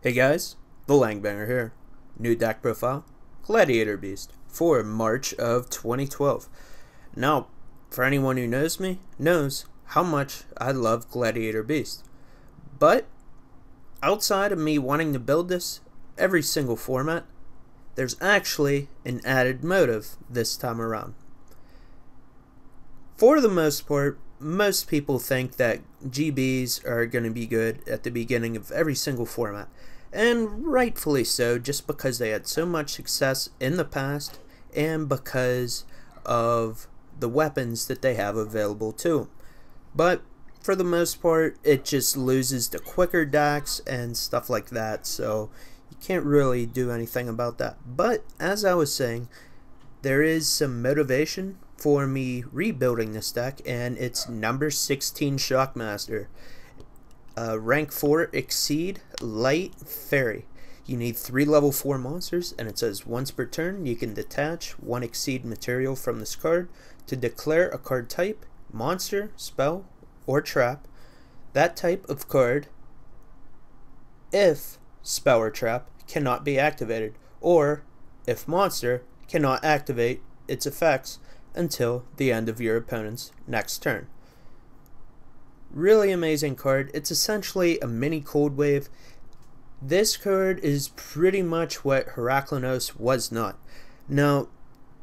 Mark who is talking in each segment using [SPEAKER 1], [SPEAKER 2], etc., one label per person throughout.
[SPEAKER 1] Hey guys, the Langbanger here. New deck profile, Gladiator Beast for March of 2012. Now, for anyone who knows me, knows how much I love Gladiator Beast. But, outside of me wanting to build this every single format, there's actually an added motive this time around. For the most part, most people think that GBs are going to be good at the beginning of every single format. And rightfully so, just because they had so much success in the past and because of the weapons that they have available to them. But for the most part, it just loses the quicker decks and stuff like that, so you can't really do anything about that. But as I was saying, there is some motivation for me rebuilding this deck, and it's number 16 Shockmaster. Rank 4 Exceed Light Fairy. You need 3 level 4 monsters, and it says once per turn you can detach 1 Exceed material from this card to declare a card type, monster, spell, or trap. That type of card, if spell or trap, cannot be activated, or if monster, cannot activate its effects until the end of your opponent's next turn. Really amazing card. It's essentially a mini Cold Wave. This card is pretty much what Heraclinos was not. Now,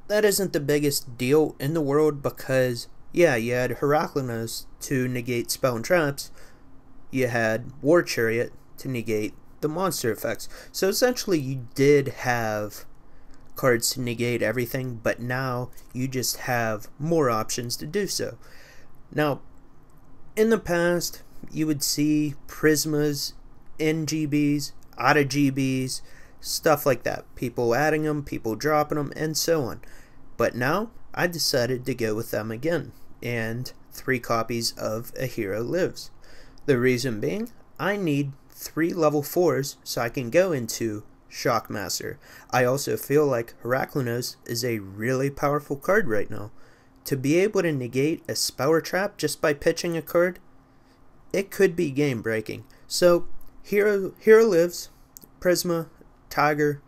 [SPEAKER 1] that isn't the biggest deal in the world because, yeah, you had Heraclinos to negate spell and traps. You had War Chariot to negate the monster effects. So essentially you did have cards to negate everything, but now you just have more options to do so. Now, in the past, you would see Prismas in GBs, out of GBs, stuff like that. People adding them, people dropping them, and so on. But now, I decided to go with them again, and 3 copies of A Hero Lives. The reason being, I need 3 level 4s so I can go into Shockmaster. I also feel like Heraclinos is a really powerful card right now. To be able to negate a spell or trap just by pitching a card, it could be game breaking. So Hero Lives, Prisma, Tiger,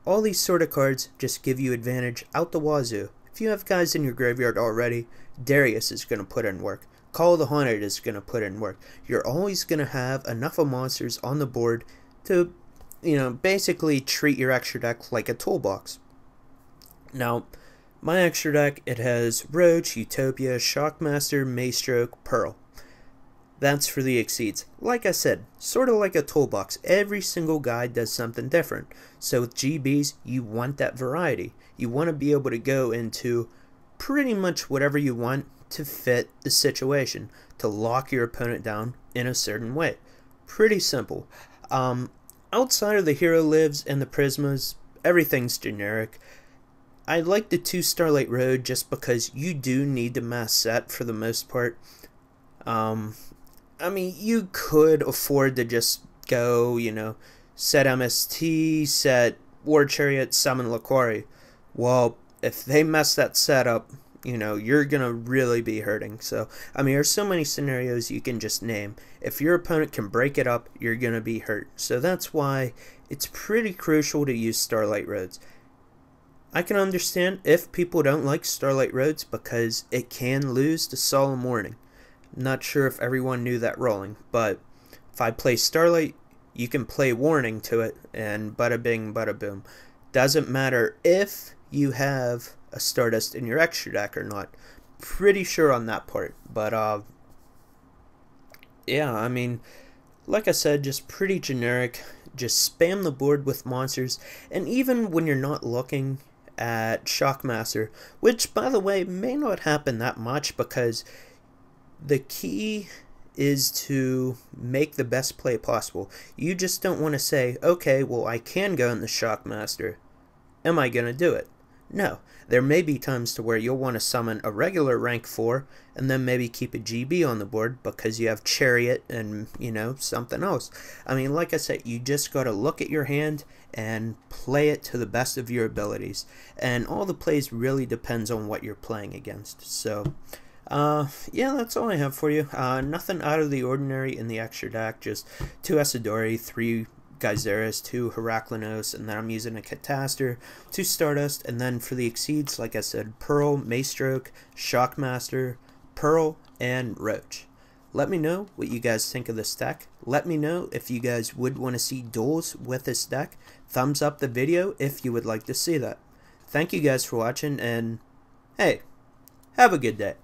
[SPEAKER 1] all these sort of cards just give you advantage out the wazoo. If you have guys in your graveyard already, Darius is going to put in work. Call of the Haunted is going to put in work. You're always going to have enough of monsters on the board to, basically treat your extra deck like a toolbox. Now, my extra deck, it has Roach, Utopia, Shockmaster, Maystroke, Pearl. That's for the Exceeds. Like I said, sort of like a toolbox. Every single guy does something different. So with GBs, you want that variety. You want to be able to go into pretty much whatever you want to fit the situation, to lock your opponent down in a certain way. Pretty simple. Outside of the Hero Lives and the Prismas, everything's generic. I like the 2 Starlight Road just because you do need the mass set for the most part. I mean, you could afford to just go, set MST, set War Chariot, summon Laquari. Well, if they mess that set up, you're going to really be hurting. So, I mean, there's so many scenarios you can just name. If your opponent can break it up, you're going to be hurt. So that's why it's pretty crucial to use Starlight Roads. I can understand if people don't like Starlight Roads because it can lose to Solemn Warning. Not sure if everyone knew that rolling, but if I play Starlight, you can play Warning to it, and bada bing, bada boom. Doesn't matter if you have a Stardust in your extra deck or not. Pretty sure on that part, but yeah, I mean, like I said, just pretty generic. Just spam the board with monsters, and even when you're not looking at Shockmaster, which by the way may not happen that much because the key is to make the best play possible. You just don't want to say, okay, well, I can go in the Shockmaster. Am I going to do it? No. There may be times to where you'll want to summon a regular rank 4 and then maybe keep a GB on the board because you have Chariot and, something else. I mean, like I said, you just got to look at your hand and play it to the best of your abilities. And all the plays really depends on what you're playing against. So, yeah, that's all I have for you. Nothing out of the ordinary in the extra deck, just 2 Asadori, 3 Geyseris to Heraklinos, and then I'm using a Catastor to Stardust, and then for the Exceeds, like I said, Pearl, Maestroke, Shockmaster, Pearl, and Roach. Let me know what you guys think of this deck. Let me know if you guys would want to see duels with this deck. Thumbs up the video if you would like to see that. Thank you guys for watching, and hey, have a good day.